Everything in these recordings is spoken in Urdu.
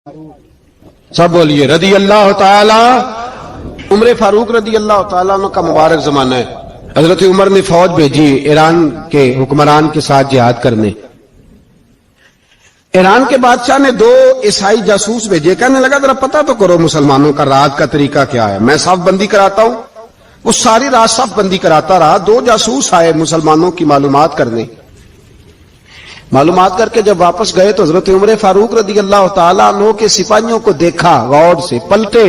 سب بولیے رضی اللہ تعالی۔ عمر فاروق رضی اللہ تعالیٰ عنہ کا مبارک زمانہ ہے۔ حضرت عمر نے فوج بھیجی ایران کے حکمران کے ساتھ جہاد کرنے۔ ایران کے بادشاہ نے 2 عیسائی جاسوس بھیجے، کہنے لگا ذرا پتہ تو کرو مسلمانوں کا رات کا طریقہ کیا ہے، میں صف بندی کراتا ہوں۔ وہ ساری رات صف بندی کراتا رہا۔ 2 جاسوس آئے مسلمانوں کی معلومات کرنے۔ معلومات کر کے جب واپس گئے تو حضرت عمر فاروق رضی اللہ تعالیٰ عنہ کے سپاہیوں کو دیکھا، غور سے پلٹے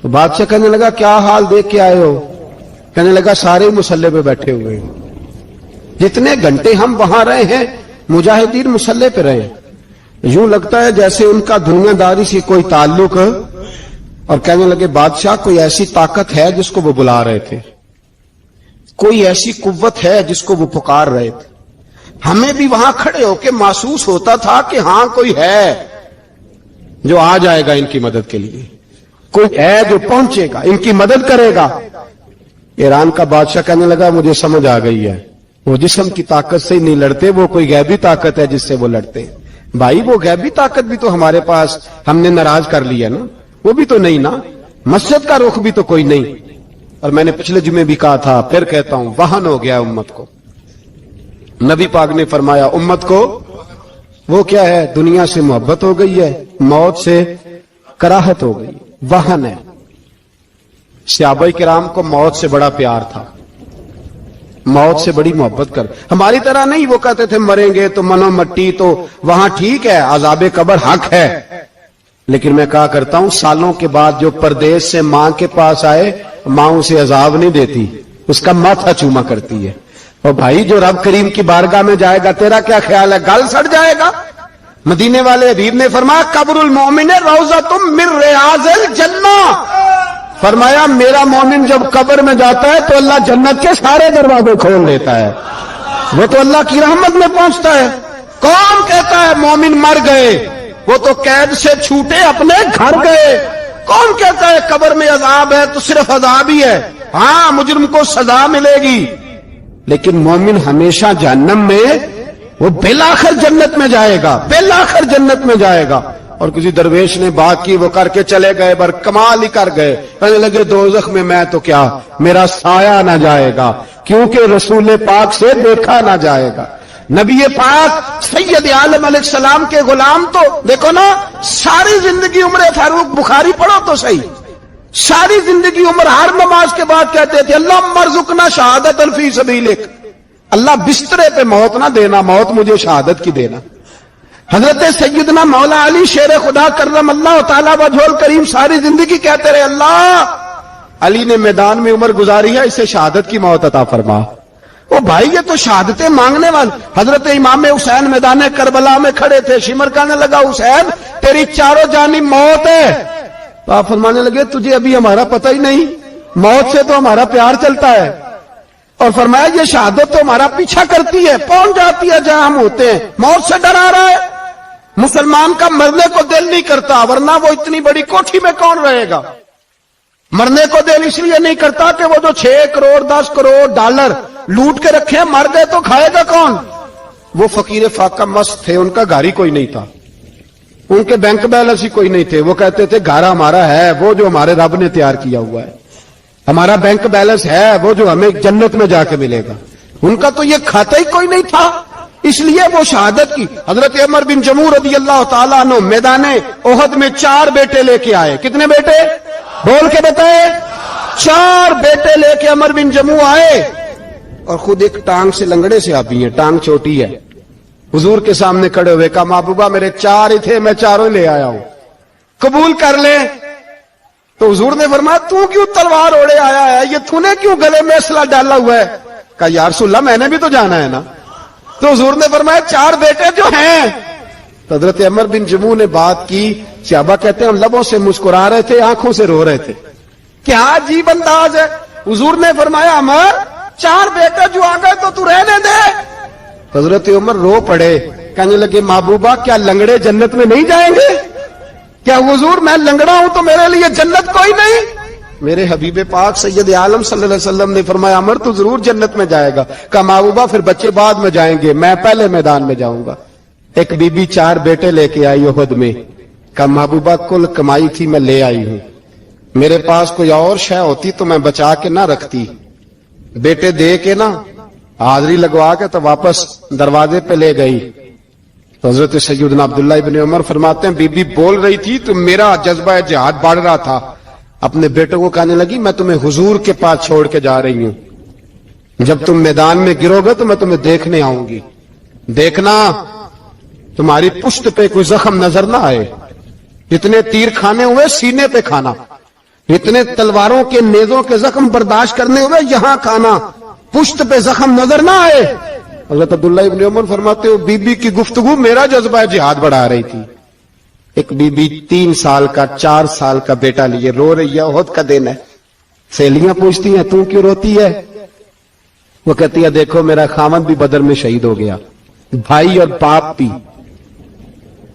تو بادشاہ کہنے لگا کیا حال دیکھ کے آئے ہو؟ کہنے لگا سارے مسلح پہ بیٹھے ہوئے ہیں، جتنے گھنٹے ہم وہاں رہے ہیں مجاہدین مسلح پہ رہے ہیں، یوں لگتا ہے جیسے ان کا دنیا داری سے کوئی تعلق۔ اور کہنے لگے بادشاہ کوئی ایسی طاقت ہے جس کو وہ بلا رہے تھے، کوئی ایسی قوت ہے جس کو وہ پکار رہے تھے، ہمیں بھی وہاں کھڑے ہو کے محسوس ہوتا تھا کہ ہاں کوئی ہے جو آ جائے گا ان کی مدد کے لیے، کوئی ہے جو پہنچے گا ان کی مدد کرے گا۔ ایران کا بادشاہ کہنے لگا مجھے سمجھ آ گئی ہے، وہ جسم کی طاقت سے ہی نہیں لڑتے، وہ کوئی غیبی طاقت ہے جس سے وہ لڑتے ہیں۔ بھائی وہ غیبی طاقت بھی تو ہمارے پاس ہم نے ناراض کر لیا نا، وہ بھی تو نہیں نا، مسجد کا رخ بھی تو کوئی نہیں۔ اور میں نے پچھلے جمعے بھی کہا تھا، پھر کہتا ہوں، وہن ہو گیا امت کو۔ نبی پاک نے فرمایا امت کو وہ کیا ہے، دنیا سے محبت ہو گئی ہے، موت سے کراہت ہو گئی، وہن ہے۔ صحابہ کرام کو موت سے بڑا پیار تھا، موت سے بڑی محبت کر، ہماری طرح نہیں وہ کہتے تھے مریں گے تو منو مٹی، تو وہاں ٹھیک ہے عذاب قبر حق ہے، لیکن میں کہا کرتا ہوں سالوں کے بعد جو پردیس سے ماں کے پاس آئے، ماں اسے عذاب نہیں دیتی، اس کا ماتھا چوما کرتی ہے۔ اور بھائی جو رب کریم کی بارگاہ میں جائے گا تیرا کیا خیال ہے، گل سڑ جائے گا؟ مدینے والے حبیب نے فرمایا قبر المومن روضۃ من ریاض الجنہ، فرمایا میرا مومن جب قبر میں جاتا ہے تو اللہ جنت کے سارے دروازے کھول دیتا ہے، وہ تو اللہ کی رحمت میں پہنچتا ہے۔ کون کہتا ہے مومن مر گئے، وہ تو قید سے چھوٹے اپنے گھر گئے۔ کون کہتا ہے قبر میں عذاب ہے تو صرف عذاب ہی ہے، ہاں مجرم کو سزا ملے گی، لیکن مومن ہمیشہ جہنم میں، وہ بالآخر جنت میں جائے گا، بالآخر جنت میں جائے گا۔ اور کسی درویش نے بات کی، وہ کر کے چلے گئے، بر کمال ہی کر گئے، کہنے لگے دوزخ میں میں تو کیا، میرا سایہ نہ جائے گا، کیونکہ رسول پاک سے دیکھا نہ جائے گا۔ نبی پاک سید عالم علیہ السلام کے غلام تو دیکھو نا، ساری زندگی عمر فاروق بخاری پڑھو تو صحیح، ساری زندگی عمر ہر نماز کے بعد کہتے تھے اللہم ارزقنا شہادت فی سبیلک، اللہ بسترے پہ موت نہ دینا، موت مجھے شہادت کی دینا۔ حضرت سیدنا مولا علی شیر خدا کرم اللہ تعالیٰ وجہ الکریم ساری زندگی کہتے رہے اللہ علی نے میدان میں عمر گزاری ہے، اسے شہادت کی موت عطا فرما۔ وہ بھائی یہ تو شہادتیں مانگنے والے۔ حضرت امام حسین میدان کربلا میں کھڑے تھے، شمر کہنے لگا حسین تیری چاروں جانب موت ہے، تو آپ فرمانے لگے تجھے ابھی ہمارا پتہ ہی نہیں، موت سے تو ہمارا پیار چلتا ہے۔ اور فرمایا یہ شہادت تو ہمارا پیچھا کرتی ہے، پہنچ جاتی ہے جہاں ہم ہوتے ہیں، موت سے ڈرا رہا ہے۔ مسلمان کا مرنے کو دل نہیں کرتا، ورنہ وہ اتنی بڑی کوٹھی میں کون رہے گا؟ مرنے کو دل اس لیے نہیں کرتا کہ وہ جو 6 کروڑ 10 کروڑ ڈالر لوٹ کے رکھے، مر گئے تو کھائے گا کون؟ وہ فقیر فاقہ مست تھے، ان کا گھر ہی کوئی نہیں تھا، ان کے بینک بیلنس ہی کوئی نہیں تھے، وہ کہتے تھے گھر ہمارا ہے وہ جو ہمارے رب نے تیار کیا ہوا ہے، ہمارا بینک بیلنس ہے وہ جو ہمیں جنت میں جا کے ملے گا۔ ان کا تو یہ کھاتا ہی کوئی نہیں تھا، اس لیے وہ شہادت کی۔ حضرت عمر بن جموع رضی اللہ تعالیٰ عنہ میدان احد میں 4 بیٹے لے کے آئے۔ کتنے بیٹے؟ بول کے بتائے۔ 4 بیٹے لے کے عمر بن جموع آئے، اور خود ایک ٹانگ سے لنگڑے سے آبی ہیں، ٹانگ چھوٹی ہے، حضور کے سامنے کھڑے ہوئے کہا محبوبہ میرے 4 ہی تھے، میں 4 لے آیا ہوں، قبول کر لیں۔ تو حضور نے فرمایا تو کیوں تلوار اوڑے آیا ہے، یہ تو نے کیوں گلے میں اسلحہ ڈالا ہوا ہے؟ کہا یا رسول اللہ میں نے بھی تو جانا ہے نا۔ تو حضور نے فرمایا 4 بیٹے جو ہیں۔ تو حضرت عمر بن جموع نے بات کی، صحابہ کہتے ہیں ہم لبوں سے مسکرا رہے تھے، آنکھوں سے رو رہے تھے، کیا عجیب انداز ہے۔ حضور نے فرمایا عمر 4 بیٹے جو آ گئے تو رہنے دے۔ حضرت عمر رو پڑے، کہنے لگے محبوبہ کیا لنگڑے جنت میں نہیں جائیں گے؟ کیا حضور میں لنگڑا ہوں تو میرے لیے جنت کوئی نہیں؟ میرے حبیب پاک سید عالم صلی اللہ علیہ وسلم نے فرمایا عمر تو ضرور جنت میں جائے گا۔ کہا محبوبہ پھر بچے بعد میں جائیں گے، میں پہلے میدان میں جاؤں گا۔ ایک بی بی 4 بیٹے لے کے آئی احد میں، کہا محبوبہ کل کمائی تھی میں لے آئی ہوں, میرے پاس کوئی اور شے ہوتی تو میں بچا کے نہ رکھتی, بیٹے دے کے نا حاضری لگوا کے تو واپس دروازے پہ لے گئی. تو حضرت سیدنا عبداللہ ابن عمر فرماتے ہیں بی بی بول رہی تھی تو میرا جذبہ جہاد بڑھ رہا تھا, اپنے بیٹوں کو کہنے لگی میں تمہیں حضور کے پاس چھوڑ کے جا رہی ہوں, جب تم میدان میں گرو گے تو میں تمہیں دیکھنے آؤں گی, دیکھنا تمہاری پشت پہ کوئی زخم نظر نہ آئے, اتنے تیر کھانے ہوئے سینے پہ کھانا, اتنے تلواروں کے نیزوں کے زخم برداشت کرنے ہوئے یہاں کھانا, پشت پہ زخم نظر نہ آئے. حضرت عبداللہ ابن عمر فرماتے ہو بی بی کی گفتگو میرا جذبہ جہاد بڑھا رہی تھی. ایک بی بی 3 سال کا 4 سال کا بیٹا لیے رو رہی ہے, احد کا دن ہے, سہیلیاں پوچھتی ہیں تو کیوں روتی ہے؟ وہ کہتی ہے دیکھو میرا خاوند بھی بدر میں شہید ہو گیا, بھائی اور باپ بھی,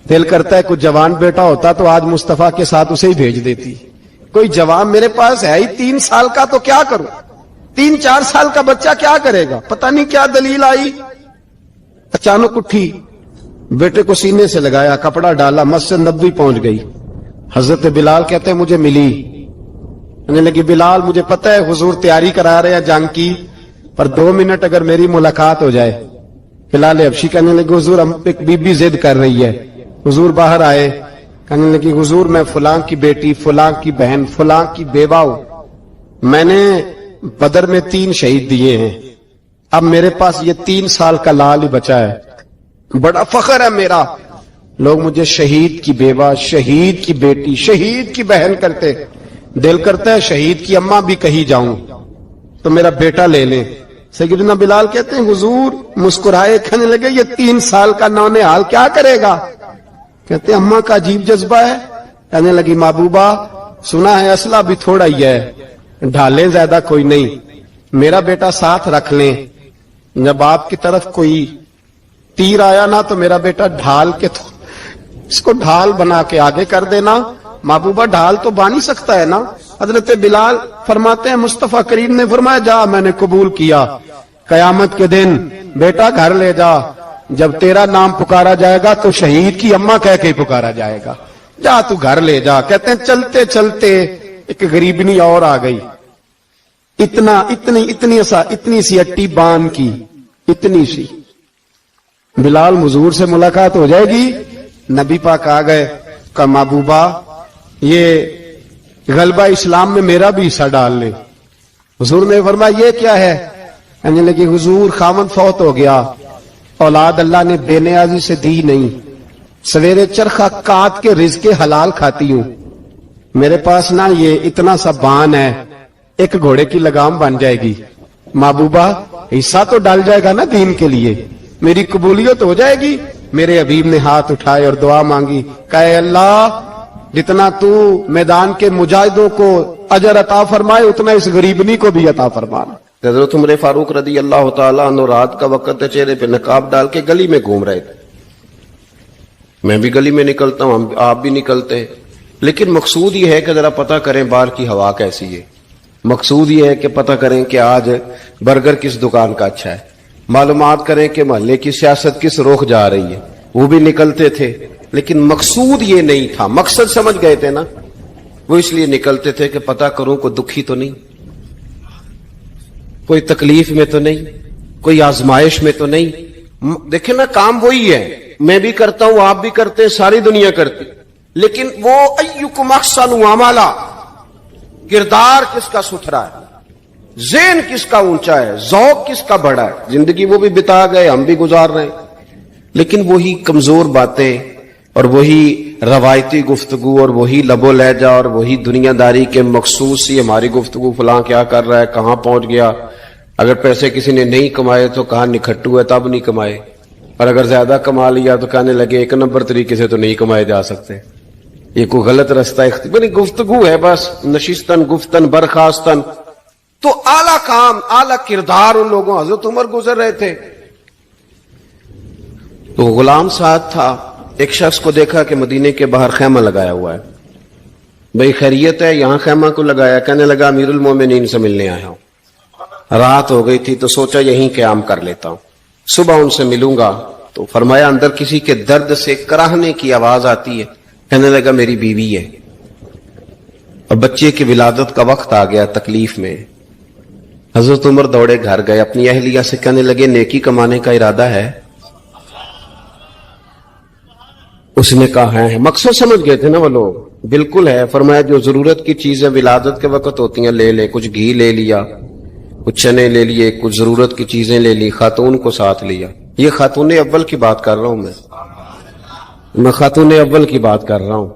دل کرتا ہے کوئی جوان بیٹا ہوتا تو آج مصطفیٰ کے ساتھ اسے ہی بھیج دیتی, کوئی جوان میرے پاس ہے ہی 3 سال کا تو کیا کروں, 3-4 سال کا بچہ کیا کرے گا, پتہ نہیں کیا دلیل آئی. اچانک اٹھی, بیٹے کو سینے سے لگایا, کپڑا ڈالا, مسجد نبوی پہنچ گئی. حضرت بلال کہتے ہیں مجھے ملی, کہنے لگی بلال مجھے پتہ ہے حضور تیاری کرا رہے ہیں جنگ کی, پر 2 منٹ اگر میری ملاقات ہو جائے. بلال حبشی کہنے لگے حضور ہم ایک بی بی ضد کر رہی ہے. حضور باہر آئے, کہنے لگی حضور میں فلاں کی بیٹی, فلاں کی بہن, فلاں کی بیوہ ہوں, میں نے بدر میں 3 شہید دیے ہیں, اب میرے پاس یہ 3 سال کا لال ہی بچا ہے, بڑا فخر ہے میرا, لوگ مجھے شہید کی بیوہ, شہید کی بیٹی, شہید کی بہن کرتے, دل کرتا ہے شہید کی اماں بھی کہیں جاؤں تو میرا بیٹا لے لیں. سیدنا بلال کہتے ہیں حضور مسکرائے, کہنے لگے یہ 3 سال کا نونہال کیا کرے گا؟ کہتے ہیں اماں کا عجیب جذبہ ہے. کہنے لگی محبوبہ سنا ہے اسلحہ بھی تھوڑا ہی ہے, ڈھالیں زیادہ کوئی نہیں, میرا بیٹا ساتھ رکھ لیں, جب آپ کی طرف کوئی تیر آیا نا تو میرا بیٹا ڈھال کے اس کو ڈھال بنا کے آگے کر دینا. محبوبہ ڈھال تو بن ہی سکتا ہے نا. حضرت بلال فرماتے ہیں مصطفیٰ کریم نے فرمایا جا میں نے قبول کیا, قیامت کے دن بیٹا گھر لے جا, جب تیرا نام پکارا جائے گا تو شہید کی اماں کہہ کے پکارا جائے گا, جا تو گھر لے جا. کہتے ہیں چلتے چلتے ایک غریبنی اور آ گئی, اتنی سی اٹی بان کی, اتنی سی. بلال حضور سے ملاقات ہو جائے گی. نبی پاک آ گئے, کہا محبوبہ یہ غلبہ اسلام میں میرا بھی حصہ ڈال لے. حضور نے فرمایا یہ کیا ہے؟ کہنے لگی حضور خاوند فوت ہو گیا, اولاد اللہ نے بے نیازی سے دی نہیں, سویرے چرخہ کاٹ کے رزق حلال کھاتی ہوں, میرے پاس نا یہ اتنا سا بان ہے, ایک گھوڑے کی لگام بن جائے گی. محبوبہ حصہ تو ڈال جائے گا نا دین کے لیے, میری قبولیت ہو جائے گی. میرے حبیب نے ہاتھ اٹھائے اور دعا مانگی, کہے اللہ جتنا تو میدان کے مجاہدوں کو اجر عطا فرمائے اتنا اس غریبنی کو بھی عطا فرمانا. حضرت عمر فاروق رضی اللہ تعالیٰ عنہ رات کا وقت چہرے پہ نقاب ڈال کے گلی میں گھوم رہے تھے. میں بھی گلی میں نکلتا ہوں, آپ بھی نکلتے ہیں, لیکن مقصود یہ ہے کہ ذرا پتہ کریں باہر کی ہوا کیسی ہے. مقصود یہ ہے کہ پتہ کریں کہ آج برگر کس دکان کا اچھا ہے, معلومات کریں کہ محلے کی سیاست کس رخ جا رہی ہے. وہ بھی نکلتے تھے, لیکن مقصود یہ نہیں تھا. مقصد سمجھ گئے تھے نا, وہ اس لیے نکلتے تھے کہ پتہ کروں کوئی دکھی تو نہیں, کوئی تکلیف میں تو نہیں, کوئی آزمائش میں تو نہیں. دیکھیں نا کام وہی ہے, میں بھی کرتا ہوں, آپ بھی کرتے ہیں, ساری دنیا کرتی, لیکن وہ ایکم احسن عملا, کردار کس کا ستھرا ہے, ذہن کس کا اونچا ہے, ذوق کس کا بڑا ہے. زندگی وہ بھی بتا گئے, ہم بھی گزار رہے ہیں, لیکن وہی کمزور باتیں اور وہی روایتی گفتگو اور وہی لب و لہجہ اور وہی دنیا داری کے مخصوص سی ہماری گفتگو, فلاں کیا کر رہا ہے, کہاں پہنچ گیا. اگر پیسے کسی نے نہیں کمائے تو کہاں نکھٹو ہے تب نہیں کمائے, اور اگر زیادہ کما لیا تو کہنے لگے 1 نمبر طریقے سے تو نہیں کمائے جا سکتے, یہ کوئی غلط رستہ اختیار گفتگو ہے بس, نشستن گفتن برخاستن. تو اعلیٰ کام اعلیٰ کردار ان لوگوں, حضرت عمر گزر رہے تھے. تو غلام ساتھ تھا, ایک شخص کو دیکھا کہ مدینے کے باہر خیمہ لگایا ہوا ہے. بھئی خیریت ہے, یہاں خیمہ کو لگایا؟ کہنے لگا امیر المومنین سے ملنے آیا ہوں, رات ہو گئی تھی تو سوچا یہیں قیام کر لیتا ہوں, صبح ان سے ملوں گا. تو فرمایا اندر کسی کے درد سے کراہنے کی آواز آتی ہے, کہنے لگا میری بیوی ہے اور بچے کی ولادت کا وقت آ گیا تکلیف میں. حضرت عمر دوڑے گھر گئے, اپنی اہلیہ سے کہنے لگے نیکی کمانے کا ارادہ ہے؟ اس نے کہا ہے. مقصد سمجھ گئے تھے نا وہ لوگ, بالکل ہے. فرمایا جو ضرورت کی چیزیں ولادت کے وقت ہوتی ہیں لے لے. کچھ گھی لے لیا, کچھ چنے لے لیے, کچھ ضرورت کی چیزیں لے لی, خاتون کو ساتھ لیا. یہ خاتون اول کی بات کر رہا ہوں میں خاتون اول کی بات کر رہا ہوں.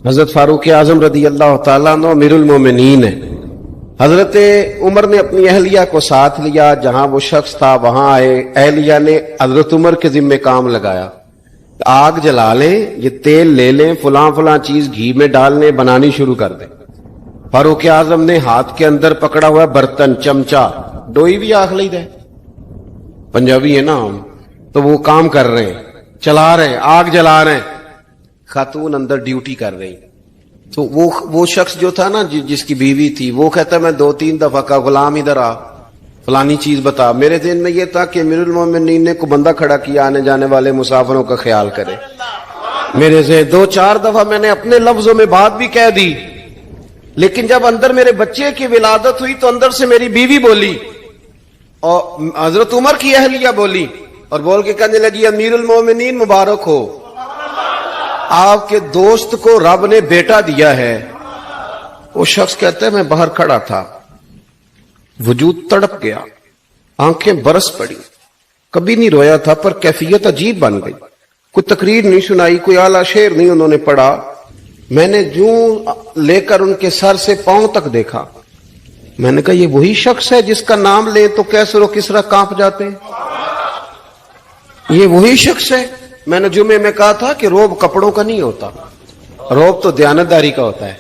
حضرت فاروق اعظم رضی اللہ تعالیٰ عنہ امیر المومنین ہے. حضرت عمر نے اپنی اہلیہ کو ساتھ لیا, جہاں وہ شخص تھا وہاں آئے. اہلیہ نے حضرت عمر کے ذمہ کام لگایا, آگ جلا لیں, یہ تیل لے لیں, فلاں فلاں چیز گھی میں ڈال لیں, بنانی شروع کر دیں. فاروق اعظم نے ہاتھ کے اندر پکڑا ہوا برتن, چمچا, ڈوئی بھی آخ لی دے, پنجابی ہے نا ہم, تو وہ کام کر رہے ہیں, چلا رہے ہیں, آگ جلا رہے ہیں. خاتون اندر ڈیوٹی کر رہی. تو وہ شخص جو تھا نا جس کی بیوی تھی, وہ کہتا میں 2-3 دفعہ کا غلام ادھر آ, فلانی چیز بتا. میرے ذہن میں یہ تھا کہ امیر المومنین نے کو بندہ کھڑا کیا آنے جانے والے مسافروں کا خیال کرے. میرے سے 2-4 دفعہ میں نے اپنے لفظوں میں بات بھی کہہ دی, لیکن جب اندر میرے بچے کی ولادت ہوئی تو اندر سے میری بیوی بولی اور حضرت عمر کی اہلیہ بولی اور بول کے کہنے لگی امیر المومنین مبارک ہو, آپ کے دوست کو رب نے بیٹا دیا ہے. وہ شخص کہتا ہے میں باہر کھڑا تھا, وجود تڑپ گیا, آنکھیں برس پڑی, کبھی نہیں رویا تھا پر کیفیت عجیب بن گئی. کوئی تقریر نہیں سنائی, کوئی اعلیٰ شعر نہیں انہوں نے پڑھا. میں نے جوں لے کر ان کے سر سے پاؤں تک دیکھا. میں نے کہا یہ وہی شخص ہے جس کا نام لیں تو کیسر و کسرا کانپ جاتے ہیں, یہ وہی شخص ہے. میں نے جمعے میں کہا تھا کہ روب کپڑوں کا نہیں ہوتا, روب تو دیانتداری کا ہوتا ہے.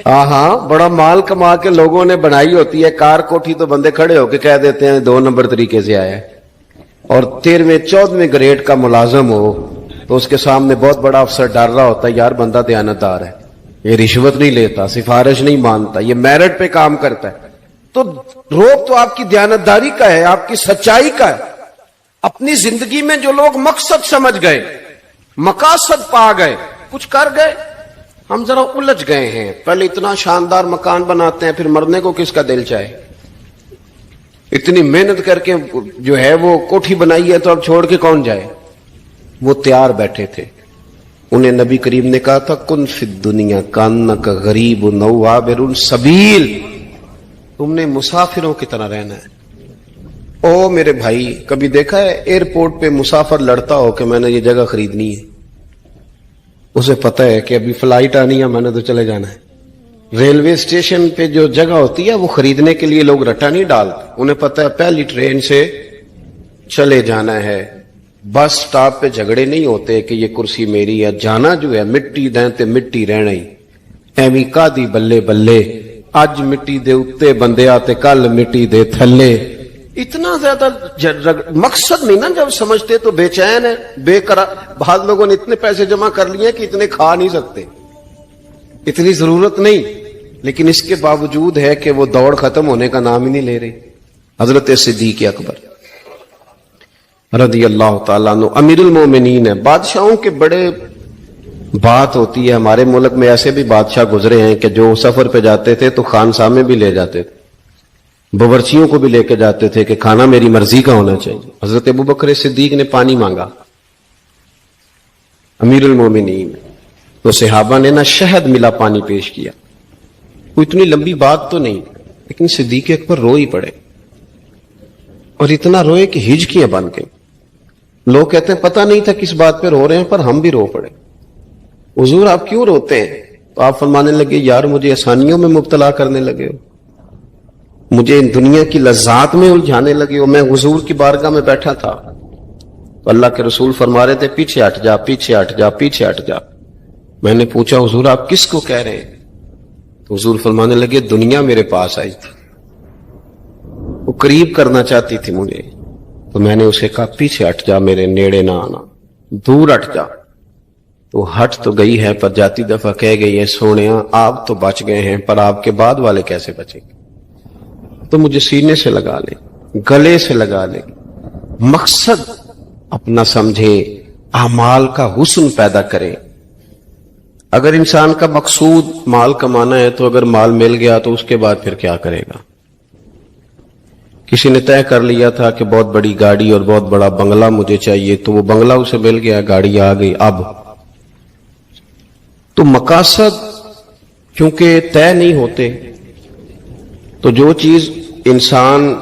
ہاں بڑا مال کما کے لوگوں نے بنائی ہوتی ہے, کار کوٹھی تو بندے کھڑے ہو کے کہہ دیتے ہیں 2 نمبر طریقے سے آیا ہے. اور 13ویں-14ویں گریڈ کا ملازم ہو تو اس کے سامنے بہت بڑا افسر ڈر رہا ہوتا ہے, یار بندہ دیانتدار ہے, یہ رشوت نہیں لیتا, سفارش نہیں مانتا, یہ میرٹ پہ کام کرتا ہے. تو روب تو آپ کی دیانتداری کا ہے, آپ کی سچائی کا ہے. اپنی زندگی میں جو لوگ مقصد سمجھ گئے, مقاصد پا گئے, کچھ کر گئے, ہم ذرا الجھ گئے ہیں. پہلے اتنا شاندار مکان بناتے ہیں, پھر مرنے کو کس کا دل چاہے. اتنی محنت کر کے جو ہے وہ کوٹھی بنائی ہے تو اب چھوڑ کے کون جائے. وہ تیار بیٹھے تھے, انہیں نبی کریم نے کہا تھا کن فی الدنیا کانک غریب نو عابر السبیل, تم نے مسافروں کی طرح رہنا ہے. او میرے بھائی, کبھی دیکھا ہے ایئرپورٹ پہ مسافر لڑتا ہو کہ میں نے یہ جگہ خریدنی ہے؟ اسے پتہ ہے کہ ابھی فلائٹ آنی ہے, میں نے تو چلے جانا ہے. ریلوے اسٹیشن پہ جو جگہ ہوتی ہے وہ خریدنے کے لیے لوگ رٹا نہیں ڈالتے, انہیں پتہ ہے پہلی ٹرین سے چلے جانا ہے. بس سٹاپ پہ جھگڑے نہیں ہوتے کہ یہ کرسی میری ہے, جانا جو ہے مٹی دیں تے مٹی رہنا ہی. ایویں کا دی بلے بلے, اج مٹی دے اتے بندے آتے کل مٹی دے تھلے. اتنا زیادہ مقصد نہیں نا جب سمجھتے تو بے چین ہے, بے قرار. بعض لوگوں نے اتنے پیسے جمع کر لیے کہ اتنے کھا نہیں سکتے, اتنی ضرورت نہیں, لیکن اس کے باوجود ہے کہ وہ دوڑ ختم ہونے کا نام ہی نہیں لے رہے. حضرت صدیق اکبر رضی اللہ تعالیٰ عنہ امیر المومنین ہے. بادشاہوں کے بڑے بات ہوتی ہے, ہمارے ملک میں ایسے بھی بادشاہ گزرے ہیں کہ جو سفر پہ جاتے تھے تو خانسا میں بھی لے جاتے تھے, باورچیوں کو بھی لے کے جاتے تھے کہ کھانا میری مرضی کا ہونا چاہیے. حضرت ابوبکر صدیق نے پانی مانگا امیر المومنین, تو صحابہ نے نہ شہد ملا پانی پیش کیا. کوئی اتنی لمبی بات تو نہیں, لیکن صدیق اکبر رو ہی پڑے, اور اتنا روئے کہ ہجکیاں بن گئیں. لوگ کہتے ہیں پتہ نہیں تھا کس بات پہ رو رہے ہیں, پر ہم بھی رو پڑے. حضور آپ کیوں روتے ہیں؟ تو آپ فرمانے لگے یار مجھے آسانیوں میں مبتلا کرنے لگے ہو, مجھے ان دنیا کی لذات میں الجھانے لگے ہو. میں حضور کی بارگاہ میں بیٹھا تھا تو اللہ کے رسول فرما رہے تھے پیچھے ہٹ جا, پیچھے ہٹ جا, پیچھے ہٹ جا. میں نے پوچھا حضور آپ کس کو کہہ رہے ہیں؟ تو حضور فرمانے لگے دنیا میرے پاس آئی تھی, وہ قریب کرنا چاہتی تھی مجھے, تو میں نے اسے کہا پیچھے ہٹ جا, میرے نیڑے نہ آنا, دور ہٹ جا. تو ہٹ تو گئی ہے پر جاتی دفعہ کہہ گئی ہے سونیا آپ تو بچ گئے ہیں, پر آپ کے بعد والے کیسے بچیں گے؟ تو مجھے سینے سے لگا لے, گلے سے لگا لے, مقصد اپنا سمجھے, اعمال کا حسن پیدا کرے. اگر انسان کا مقصود مال کمانا ہے تو اگر مال مل گیا تو اس کے بعد پھر کیا کرے گا؟ کسی نے طے کر لیا تھا کہ بہت بڑی گاڑی اور بہت بڑا بنگلہ مجھے چاہیے، تو وہ بنگلہ اسے مل گیا، گاڑی آ گئی، اب تو مقاصد کیونکہ طے نہیں ہوتے، تو جو چیز انسان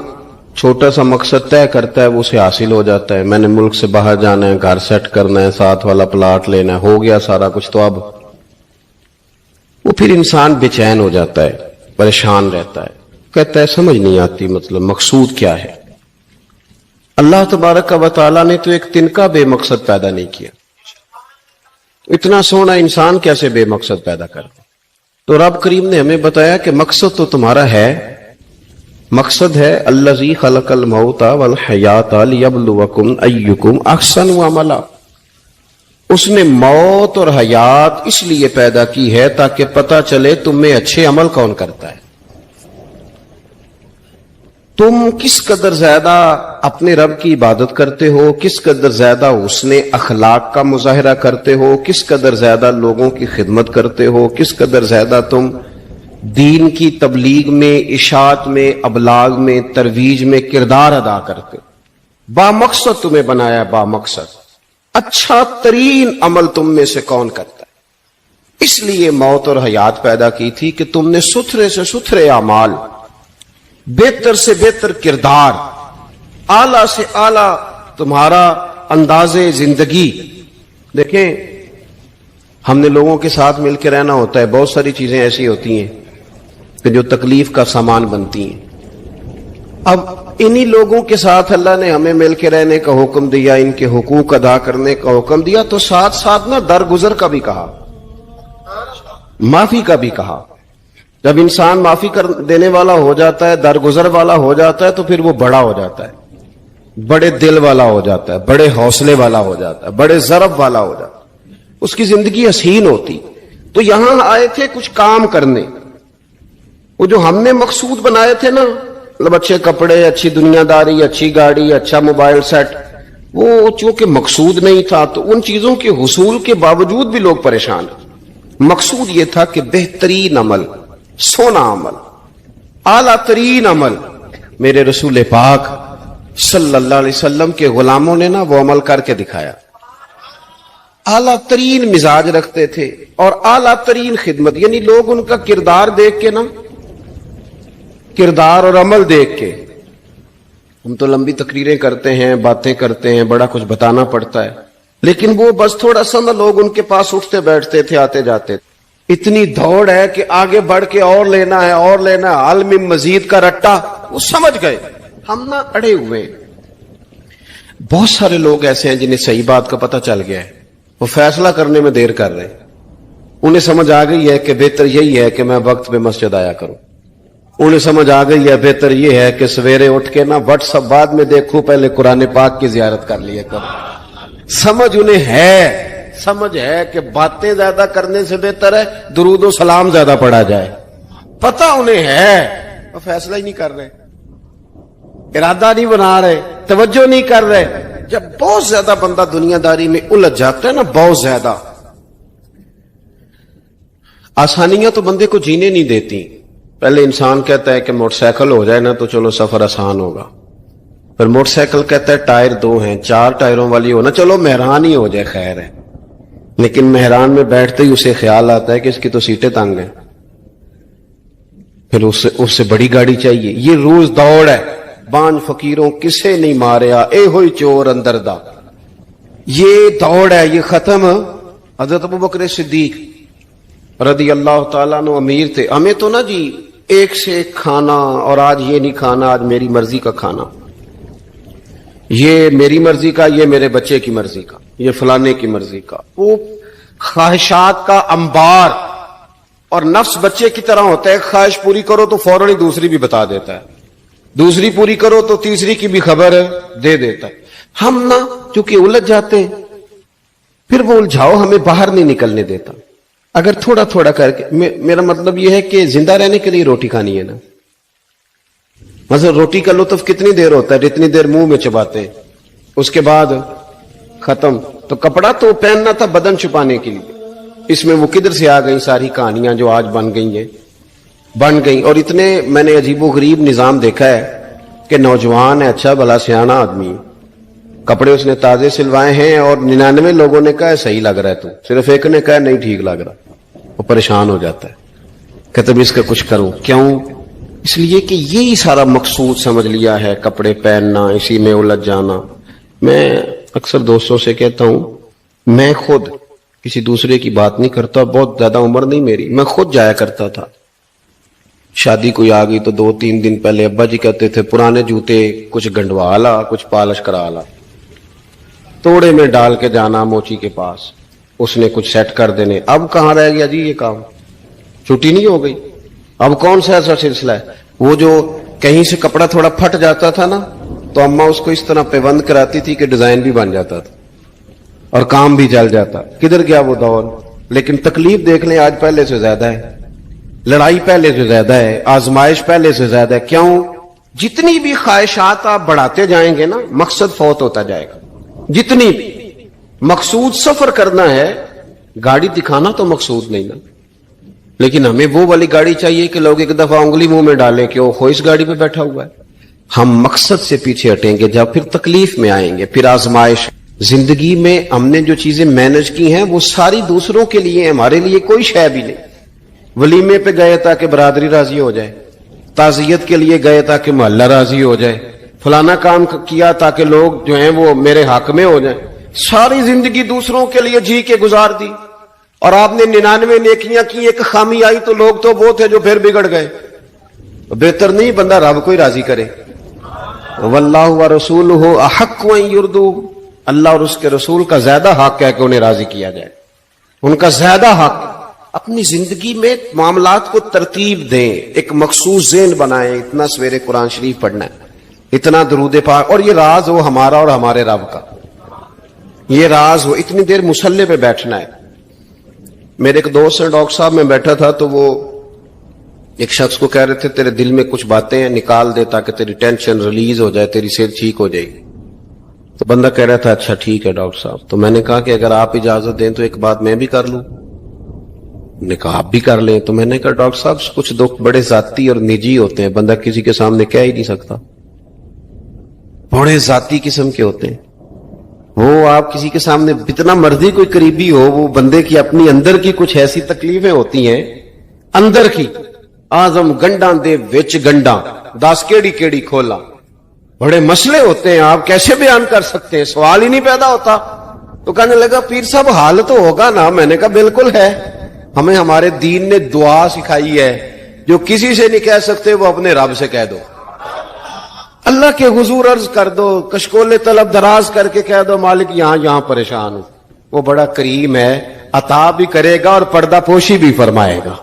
چھوٹا سا مقصد طے کرتا ہے وہ اسے حاصل ہو جاتا ہے۔ میں نے ملک سے باہر جانا ہے، گھر سیٹ کرنا ہے، ساتھ والا پلاٹ لینا ہے، ہو گیا سارا کچھ، تو اب وہ پھر انسان بے چین ہو جاتا ہے، پریشان رہتا ہے، کہتا ہے سمجھ نہیں آتی مطلب مقصود کیا ہے۔ اللہ تبارک و تعالیٰ نے تو ایک تنکا بے مقصد پیدا نہیں کیا، اتنا سونا انسان کیسے بے مقصد پیدا کر دے؟ تو رب کریم نے ہمیں بتایا کہ مقصد تو تمہارا ہے، مقصد ہے الذی خلق الموت والحیات لیبلوکم ایکم احسن عملا، اس نے موت اور حیات اس لیے پیدا کی ہے تاکہ پتہ چلے تم میں اچھے عمل کون کرتا ہے، تم کس قدر زیادہ اپنے رب کی عبادت کرتے ہو، کس قدر زیادہ حسن اخلاق کا مظاہرہ کرتے ہو، کس قدر زیادہ لوگوں کی خدمت کرتے ہو، کس قدر زیادہ تم دین کی تبلیغ میں، اشاعت میں، ابلاغ میں، ترویج میں کردار ادا کرتے ہو۔ با مقصد تمہیں بنایا، با مقصد اچھا ترین عمل تم میں سے کون کرتا ہے، اس لیے موت اور حیات پیدا کی تھی کہ تم نے ستھرے سے ستھرے اعمال، بہتر سے بہتر کردار، اعلیٰ سے اعلیٰ تمہارا انداز زندگی۔ دیکھیں ہم نے لوگوں کے ساتھ مل کے رہنا ہوتا ہے، بہت ساری چیزیں ایسی ہوتی ہیں کہ جو تکلیف کا سامان بنتی ہیں۔ اب انہی لوگوں کے ساتھ اللہ نے ہمیں مل کے رہنے کا حکم دیا، ان کے حقوق ادا کرنے کا حکم دیا، تو ساتھ ساتھ نہ درگزر کا بھی کہا، معافی کا بھی کہا۔ جب انسان معافی کر دینے والا ہو جاتا ہے، درگزر والا ہو جاتا ہے، تو پھر وہ بڑا ہو جاتا ہے، بڑے دل والا ہو جاتا ہے، بڑے حوصلے والا ہو جاتا ہے، بڑے ضرب والا ہو جاتا ہے، اس کی زندگی حسین ہوتی۔ تو یہاں آئے تھے کچھ کام کرنے، وہ جو ہم نے مقصود بنائے تھے نا، مطلب اچھے کپڑے، اچھی دنیا داری، اچھی گاڑی، اچھا موبائل سیٹ، وہ چونکہ مقصود نہیں تھا تو ان چیزوں کے حصول کے باوجود بھی لوگ پریشان ہیں۔ مقصود یہ تھا کہ بہترین عمل، سونا عمل، اعلیٰ ترین عمل، میرے رسول پاک صلی اللہ علیہ وسلم کے غلاموں نے نا وہ عمل کر کے دکھایا۔ اعلیٰ ترین مزاج رکھتے تھے اور اعلیٰ ترین خدمت، یعنی لوگ ان کا کردار دیکھ کے نا، کردار اور عمل دیکھ کے، ہم تو لمبی تقریریں کرتے ہیں، باتیں کرتے ہیں، بڑا کچھ بتانا پڑتا ہے، لیکن وہ بس تھوڑا سا نا لوگ ان کے پاس اٹھتے بیٹھتے تھے، آتے جاتے تھے۔ اتنی دوڑ ہے کہ آگے بڑھ کے اور لینا ہے، اور لینا ہے، عالم مزید کا رٹا، وہ سمجھ گئے، ہم نہ اڑے ہوئے۔ بہت سارے لوگ ایسے ہیں جنہیں صحیح بات کا پتہ چل گیا ہے، وہ فیصلہ کرنے میں دیر کر رہے ہیں، انہیں سمجھ آ گئی ہے کہ بہتر یہی ہے کہ میں وقت پہ مسجد آیا کروں، انہیں سمجھ آ گئی ہے بہتر یہ ہے کہ سویرے اٹھ کے نا واٹس ایپ بعد میں دیکھوں، پہلے قرآن پاک کی زیارت کر لیا کروں۔ سمجھ انہیں ہے، سمجھ ہے کہ باتیں زیادہ کرنے سے بہتر ہے درود و سلام زیادہ پڑھا جائے، پتہ انہیں ہے، وہ فیصلہ ہی نہیں کر رہے، ارادہ نہیں بنا رہے، توجہ نہیں کر رہے۔ جب بہت زیادہ بندہ دنیا داری میں الجھ جاتا ہے نا، بہت زیادہ، آسانیاں تو بندے کو جینے نہیں دیتی۔ پہلے انسان کہتا ہے کہ موٹر سائیکل ہو جائے نا تو چلو سفر آسان ہوگا، پھر موٹر سائیکل کہتا ہے ٹائر 2 ہیں، 4 ٹائروں والی ہونا، چلو مہران ہی ہو جائے خیر ہے، لیکن مہران میں بیٹھتے ہی اسے خیال آتا ہے کہ اس کی تو سیٹیں تنگ ہیں، پھر اس سے بڑی گاڑی چاہیے۔ یہ روز دوڑ ہے، بانج فقیروں کسے نہیں ماریا، اے ہوئی چور اندر دا، یہ دوڑ ہے، یہ ختم۔ حضرت ابوبکر صدیق رضی اللہ تعالیٰ عنہ امیر تھے، ہمیں تو نا جی ایک سے ایک کھانا، اور آج یہ نہیں کھانا، آج میری مرضی کا کھانا، یہ میری مرضی کا، یہ میرے بچے کی مرضی کا، یہ فلانے کی مرضی کا، وہ خواہشات کا انبار۔ اور نفس بچے کی طرح ہوتا ہے، خواہش پوری کرو تو فوراً ہی دوسری بھی بتا دیتا ہے، دوسری پوری کرو تو تیسری کی بھی خبر دے دیتا ہے۔ ہم نا چونکہ الجھ جاتے ہیں، پھر وہ الجھاؤ ہمیں باہر نہیں نکلنے دیتا۔ اگر تھوڑا تھوڑا کر کے، میرا مطلب یہ ہے کہ زندہ رہنے کے لیے روٹی کھانی ہے نا، مثلا روٹی کا لطف کتنی دیر ہوتا ہے، جتنی دیر منہ میں چباتے ہیں، اس کے بعد ختم۔ تو کپڑا تو پہننا تھا بدن چھپانے کے لیے، اس میں وہ کدھر سے آ گئی ساری کہانیاں جو آج بن گئی. اور اتنے میں نے عجیب و غریب نظام دیکھا ہے کہ نوجوان ہے، اچھا بھلا سیانا آدمی، کپڑے اس نے تازے سلوائے ہیں اور 99 لوگوں نے کہا صحیح لگ رہا ہے، تو صرف ایک نے کہا نہیں ٹھیک لگ رہا. وہ پریشان ہو جاتا ہے، کہتے بھی اس کا کچھ کروں. کیوں؟ اس لیے کہ یہی سارا مقصود سمجھ لیا ہے، کپڑے پہننا، اسی میں الجھ جانا. میں اکثر دوستوں سے کہتا ہوں، میں خود کسی دوسرے کی بات نہیں کرتا، بہت زیادہ عمر نہیں میری، میں خود جایا کرتا تھا. شادی کوئی آ گئی تو 2-3 دن پہلے ابا جی کہتے تھے پرانے جوتے کچھ گنڈوا لا، کچھ پالش کرا لا، توڑے میں ڈال کے جانا موچی کے پاس، اس نے کچھ سیٹ کر دینے. اب کہاں رہ گیا جی یہ کام؟ چھٹی نہیں ہو گئی. اب کون سا ایسا سلسلہ ہے؟ وہ جو کہیں سے کپڑا تھوڑا پھٹ جاتا تھا نا تو اما اس کو اس طرح پیوند کراتی تھی کہ ڈیزائن بھی بن جاتا تھا اور کام بھی چل جاتا. کدھر گیا وہ دور؟ لیکن تکلیف دیکھ لیں آج پہلے سے زیادہ ہے، لڑائی پہلے سے زیادہ ہے، آزمائش پہلے سے زیادہ ہے. کیوں؟ جتنی بھی خواہشات آپ بڑھاتے جائیں گے نا مقصد فوت ہوتا جائے گا. جتنی بھی مقصود سفر کرنا ہے، گاڑی دکھانا تو مقصود نہیں نا، لیکن ہمیں وہ والی گاڑی چاہیے کہ لوگ ایک دفعہ انگلی منہ میں ڈالیں کہ وہ اس گاڑی پہ بیٹھا ہوا ہے. ہم مقصد سے پیچھے ہٹیں گے جب پھر تکلیف میں آئیں گے، پھر آزمائش. زندگی میں ہم نے جو چیزیں مینج کی ہیں وہ ساری دوسروں کے لیے، ہمارے لیے کوئی شے بھی نہیں. ولیمے پہ گئے تاکہ برادری راضی ہو جائے، تعزیت کے لیے گئے تاکہ محلہ راضی ہو جائے، فلانا کام کیا تاکہ لوگ جو ہیں وہ میرے حق میں ہو جائیں. ساری زندگی دوسروں کے لیے جی کے گزار دی، اور آپ نے 99 نیکیاں کی، ایک خامی آئی تو لوگ تو وہ تھے جو پھر بگڑ گئے. بہتر نہیں بندہ رب کو ہی راضی کرے. واللہ ورسولہ احق ان یرضوہ، اللہ اور اس کے رسول کا زیادہ حق ہے کہ انہیں راضی کیا جائے، ان کا زیادہ حق. اپنی زندگی میں معاملات کو ترتیب دیں، ایک مخصوص ذہن بنائیں. اتنا سویرے قرآن شریف پڑھنا ہے، اتنا درود پاک، اور یہ راز ہو ہمارا اور ہمارے رب کا، یہ راز ہو. اتنی دیر مصلی پہ بیٹھنا ہے. میرے ایک دوست ہیں ڈاکٹر صاحب، میں بیٹھا تھا تو وہ ایک شخص کو کہہ رہے تھے تیرے دل میں کچھ باتیں ہیں نکال دے تاکہ تیری ٹینشن ریلیز ہو جائے، تیری صحت ٹھیک ہو جائے گی. تو بندہ کہہ رہا تھا اچھا ٹھیک ہے ڈاکٹر صاحب. تو میں نے کہا کہ اگر آپ اجازت دیں تو ایک بات میں بھی کر لوں. نے کہا آپ بھی کر لیں. تو میں نے کہا ڈاکٹر صاحب کچھ دکھ بڑے ذاتی اور نجی ہوتے ہیں، بندہ کسی کے سامنے کہہ ہی نہیں سکتا، بڑے ذاتی قسم کے ہوتے ہیں. وہ آپ کسی کے سامنے جتنا مرضی کوئی قریبی ہو، وہ بندے کی اپنی اندر کی کچھ ایسی تکلیفیں ہوتی ہیں اندر کی. آزم گنڈاں دے وچ گنڈاں 10 کیڑی کھولا، بڑے مسئلے ہوتے ہیں، آپ کیسے بیان کر سکتے ہیں؟ سوال ہی نہیں پیدا ہوتا. تو کہنے لگا پیر صاحب حال تو ہوگا نا. میں نے کہا بالکل ہے. ہمیں ہمارے دین نے دعا سکھائی ہے، جو کسی سے نہیں کہہ سکتے وہ اپنے رب سے کہہ دو، اللہ کے حضور عرض کر دو، کشکول طلب دراز کر کے کہہ دو مالک یہاں پریشان ہوں. وہ بڑا کریم ہے، عطا بھی کرے گا اور پردہ پوشی بھی فرمائے گا.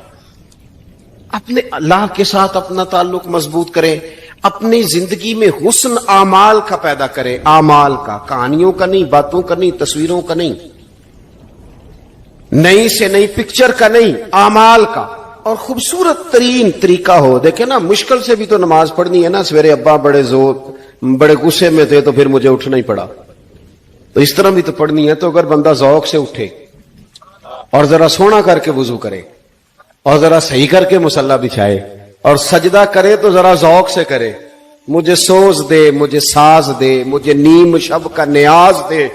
اپنے اللہ کے ساتھ اپنا تعلق مضبوط کریں. اپنی زندگی میں حسن اعمال کا پیدا کریں، اعمال کا، کہانیوں کا نہیں، باتوں کا نہیں، تصویروں کا نہیں، نئی سے نئی پکچر کا نہیں، اعمال کا. اور خوبصورت ترین طریقہ ہو. دیکھیں نا مشکل سے بھی تو نماز پڑھنی ہے نا. سویرے ابا بڑے غصے میں تھے تو پھر مجھے اٹھنا ہی پڑا، تو اس طرح بھی تو پڑھنی ہے. تو اگر بندہ ذوق سے اٹھے اور ذرا سونا کر کے وضو کرے اور ذرا صحیح کر کے مصلی بچھائے اور سجدہ کرے تو ذرا ذوق سے کرے. مجھے سوز دے، مجھے ساز دے، مجھے نیم شب کا نیاز دے،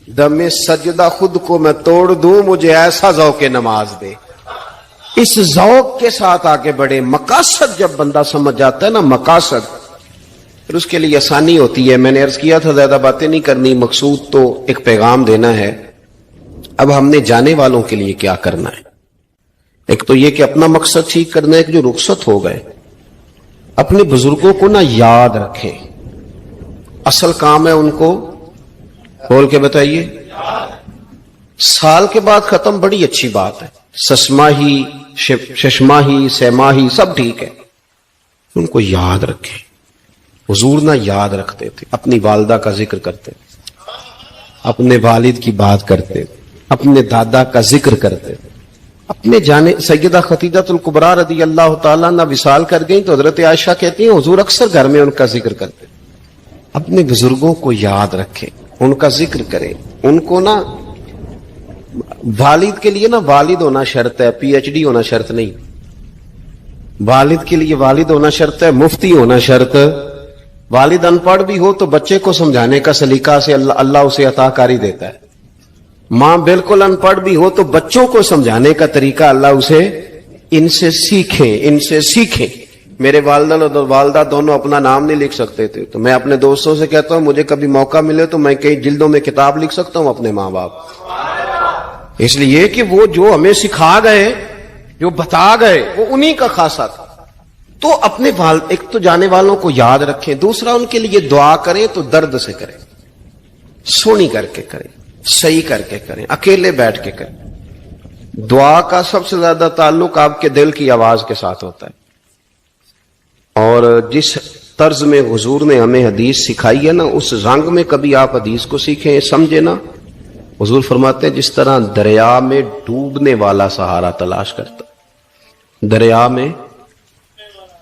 دم سجدہ خود کو میں توڑ دوں، مجھے ایسا ذوق نماز دے. اس ذوق کے ساتھ آگے بڑھے. مقاصد جب بندہ سمجھ جاتا ہے نا، مقاصد، پھر اس کے لیے آسانی ہوتی ہے. میں نے عرض کیا تھا زیادہ باتیں نہیں کرنی، مقصود تو ایک پیغام دینا ہے. اب ہم نے جانے والوں کے لیے کیا کرنا ہے؟ ایک تو یہ کہ اپنا مقصد ٹھیک کرنا ہے کہ جو رخصت ہو گئے اپنے بزرگوں کو نہ یاد رکھیں. اصل کام ہے ان کو بول کے بتائیے. سال کے بعد ختم، بڑی اچھی بات ہے. سسماہی، ششماہی، سیماہی سب ٹھیک ہے، ان کو یاد رکھیں. حضور نہ یاد رکھتے تھے، اپنی والدہ کا ذکر کرتے تھے، اپنے والد کی بات کرتے تھے، اپنے دادا کا ذکر کرتے تھے. اپنے جانے سیدہ خدیجہ الکبریٰ رضی اللہ تعالیٰ نہ وصال کر گئیں تو حضرت عائشہ کہتی ہیں حضور اکثر گھر میں ان کا ذکر کرتے. اپنے بزرگوں کو یاد رکھیں، ان کا ذکر کریں. ان کو نا والد کے لیے نا والد ہونا شرط ہے، پی ایچ ڈی ہونا شرط نہیں. والد کے لیے والد ہونا شرط ہے، مفتی ہونا شرط. والد ان پڑھ بھی ہو تو بچے کو سمجھانے کا سلیقہ سے اللہ اسے عطا کاری دیتا ہے. ماں بالکل ان پڑھ بھی ہو تو بچوں کو سمجھانے کا طریقہ اللہ اسے ان سے سیکھیں. میرے والدہ اور والدہ دونوں اپنا نام نہیں لکھ سکتے تھے، تو میں اپنے دوستوں سے کہتا ہوں مجھے کبھی موقع ملے تو میں کئی جلدوں میں کتاب لکھ سکتا ہوں اپنے ماں باپ. اس لیے کہ وہ جو ہمیں سکھا گئے، جو بتا گئے، وہ انہی کا خاصہ تھا. تو اپنے ایک تو جانے والوں کو یاد رکھیں، دوسرا ان کے لیے دعا کریں تو درد سے کریں، سونی کر کے کریں، صحیح کر کے کریں، اکیلے بیٹھ کے کریں. دعا کا سب سے زیادہ تعلق آپ کے دل کی آواز کے ساتھ ہوتا ہے. اور جس طرز میں حضور نے ہمیں حدیث سکھائی ہے نا، اس رنگ میں کبھی آپ حدیث کو سیکھیں، سمجھے نا. حضور فرماتے ہیں جس طرح دریا میں ڈوبنے والا سہارا تلاش کرتا، دریا میں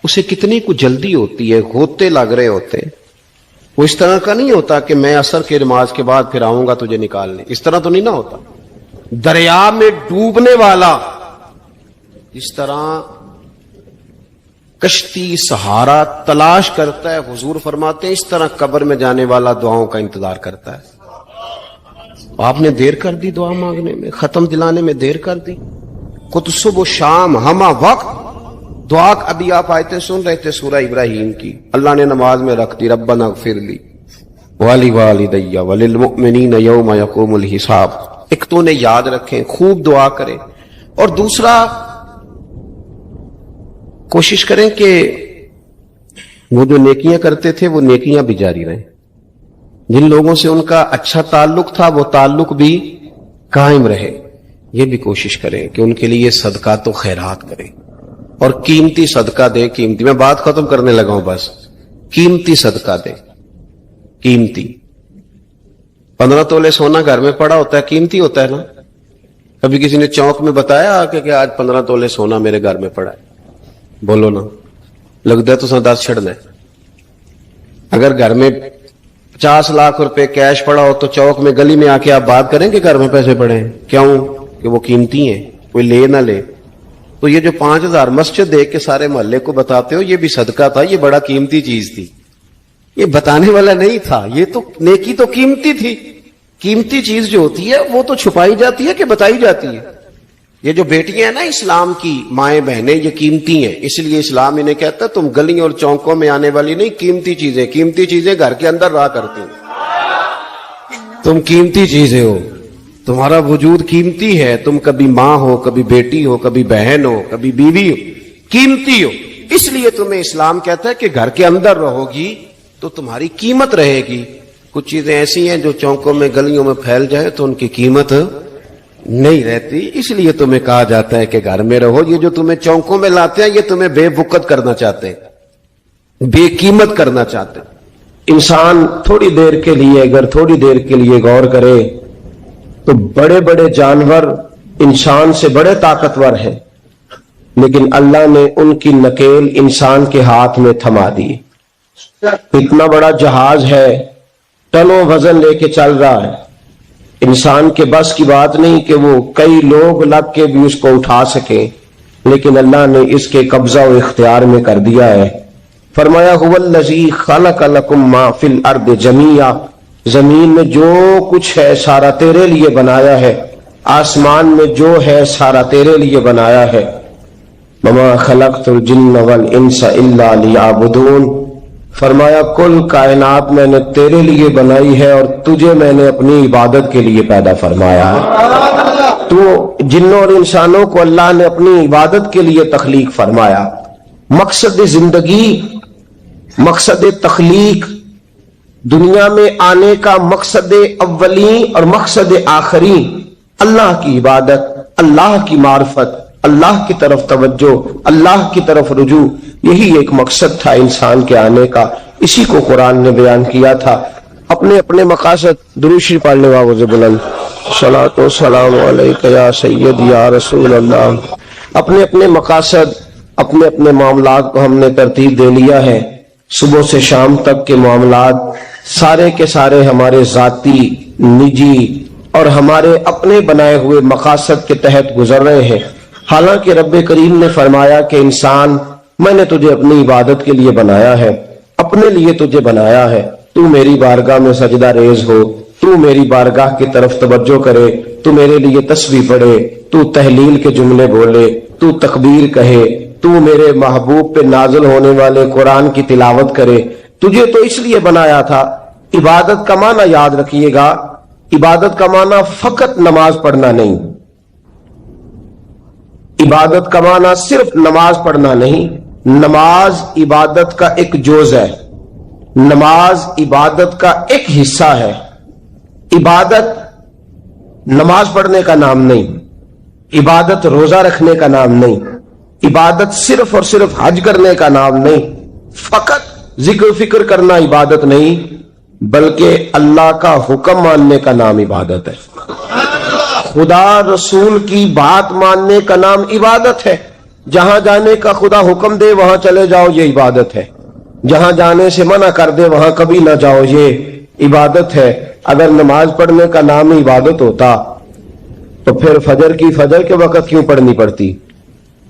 اسے کتنی کو جلدی ہوتی ہے، غوطے لگ رہے ہوتے، وہ اس طرح کا نہیں ہوتا کہ میں عصر کی نماز کے بعد پھر آؤں گا تجھے نکالنے، اس طرح تو نہیں نہ ہوتا. دریا میں ڈوبنے والا اس طرح کشتی سہارا تلاش کرتا ہے، حضور فرماتے ہیں اس طرح قبر میں جانے والا دعاؤں کا انتظار کرتا ہے. آپ نے دیر کر دی دعا مانگنے میں، ختم دلانے میں دیر کر دی. خود صبح و شام ہمہ وقت دعا. ابھی آپ آیتیں سن رہے تھے سورہ ابراہیم کی، اللہ نے نماز میں رکھ دی ربنا اغفر لی ولی وللمؤمنین یوم یقوم الحساب. ایک تو نے یاد رکھیں، خوب دعا کریں، اور دوسرا کوشش کریں کہ وہ جو نیکیاں کرتے تھے وہ نیکیاں بھی جاری رہیں. جن لوگوں سے ان کا اچھا تعلق تھا وہ تعلق بھی قائم رہے. یہ بھی کوشش کریں کہ ان کے لیے صدقات و خیرات کریں، اور قیمتی صدقہ دے. قیمتی، میں بات ختم کرنے لگا ہوں بس. قیمتی صدقہ دے، قیمتی. 15 تولے سونا گھر میں پڑا ہوتا ہے، قیمتی ہوتا ہے نا. کبھی کسی نے چوک میں بتایا کہ آج 15 تولے سونا میرے گھر میں پڑا ہے؟ بولو نا، لگتا ہے تو 10 چھڑنا ہے. اگر گھر میں 50 لاکھ روپے کیش پڑا ہو تو چوک میں گلی میں آ کے آپ بات کریں کہ گھر میں پیسے پڑے ہیں. کیوں؟ کہ وہ قیمتی ہیں، کوئی لے نہ لے. تو یہ جو 5000 مسجد دیکھ کے سارے محلے کو بتاتے ہو، یہ بھی صدقہ تھا، یہ بڑا قیمتی چیز تھی. یہ بتانے والا نہیں تھا، یہ تو نیکی تو قیمتی تھی. قیمتی چیز جو ہوتی ہے وہ تو چھپائی جاتی ہے کہ بتائی جاتی ہے. یہ جو بیٹیاں ہیں نا اسلام کی، مائیں بہنیں، یہ قیمتی ہیں. اس لیے اسلام انہیں کہتا ہے تم گلیوں اور چوکوں میں آنے والی نہیں، قیمتی چیزیں گھر کے اندر رہا کرتی ہیں. تم قیمتی چیزیں ہو، تمہارا وجود قیمتی ہے. تم کبھی ماں ہو، کبھی بیٹی ہو، کبھی بہن ہو، کبھی بیوی ہو، قیمتی ہو. اس لیے تمہیں اسلام کہتا ہے کہ گھر کے اندر رہو گی تو تمہاری قیمت رہے گی. کچھ چیزیں ایسی ہیں جو چوکوں میں گلیوں میں پھیل جائے تو ان کی قیمت نہیں رہتی. اس لیے تمہیں کہا جاتا ہے کہ گھر میں رہو. یہ جو تمہیں چوکوں میں لاتے ہیں یہ تمہیں بے وقت کرنا چاہتے ہیں، بے قیمت کرنا چاہتے ہیں. انسان تھوڑی دیر کے لیے، اگر تھوڑی دیر کے لیے غور کرے تو بڑے بڑے جانور انسان سے بڑے طاقتور ہیں، لیکن اللہ نے ان کی نکیل انسان کے ہاتھ میں تھما دی. اتنا بڑا جہاز ہے، ٹنوں وزن لے کے چل رہا ہے. انسان کے بس کی بات نہیں کہ وہ کئی لوگ لگ کے بھی اس کو اٹھا سکیں، لیکن اللہ نے اس کے قبضہ و اختیار میں کر دیا ہے. فرمایا هو الذی خلق لکم ما فی الارض جمیعا، زمین میں جو کچھ ہے سارا تیرے لیے بنایا ہے، آسمان میں جو ہے سارا تیرے لیے بنایا ہے. وما خلقت الجن والانس الا لیعبدون، فرمایا کل کائنات میں نے تیرے لیے بنائی ہے اور تجھے میں نے اپنی عبادت کے لیے پیدا فرمایا ہے. تو جنوں اور انسانوں کو اللہ نے اپنی عبادت کے لیے تخلیق فرمایا. مقصد زندگی، مقصد تخلیق، دنیا میں آنے کا مقصد اولی اور مقصد آخری اللہ کی عبادت، اللہ کی معرفت، اللہ کی طرف توجہ، اللہ کی طرف رجوع. یہی ایک مقصد تھا انسان کے آنے کا. اسی کو قرآن نے بیان کیا تھا. اپنے اپنے مقاصد درود شریف پڑھنے والے بلند صلاۃ و سلام علیک یا سید یا رسول اللہ. اپنے اپنے مقاصد، اپنے اپنے معاملات کو ہم نے ترتیب دے لیا ہے. صبح سے شام تک کے معاملات سارے کے سارے ہمارے ذاتی، نجی اور ہمارے اپنے بنائے ہوئے مقاصد کے تحت گزر رہے ہیں. حالانکہ رب کریم نے فرمایا کہ انسان میں نے تجھے اپنی عبادت کے لیے بنایا ہے، اپنے لیے تجھے بنایا ہے، تو میری بارگاہ میں سجدہ ریز ہو، تو میری بارگاہ کی طرف توجہ کرے، تو میرے لیے تسبیح پڑھے، تو تہلیل کے جملے بولے، تو تکبیر کہے، تو میرے محبوب پہ نازل ہونے والے قرآن کی تلاوت کرے. تجھے تو اس لیے بنایا تھا. عبادت کا معنی یاد رکھیے گا، عبادت کا معنی فقط نماز پڑھنا نہیں، عبادت کا معنی صرف نماز پڑھنا نہیں. نماز عبادت کا ایک جز ہے، نماز عبادت کا ایک حصہ ہے. عبادت نماز پڑھنے کا نام نہیں، عبادت روزہ رکھنے کا نام نہیں، عبادت صرف اور صرف حج کرنے کا نام نہیں، فقط ذکر فکر کرنا عبادت نہیں، بلکہ اللہ کا حکم ماننے کا نام عبادت ہے. خدا رسول کی بات ماننے کا نام عبادت ہے. جہاں جانے کا خدا حکم دے وہاں چلے جاؤ، یہ عبادت ہے. جہاں جانے سے منع کر دے وہاں کبھی نہ جاؤ، یہ عبادت ہے. اگر نماز پڑھنے کا نام عبادت ہوتا تو پھر فجر کی فجر کے وقت کیوں پڑھنی پڑتی،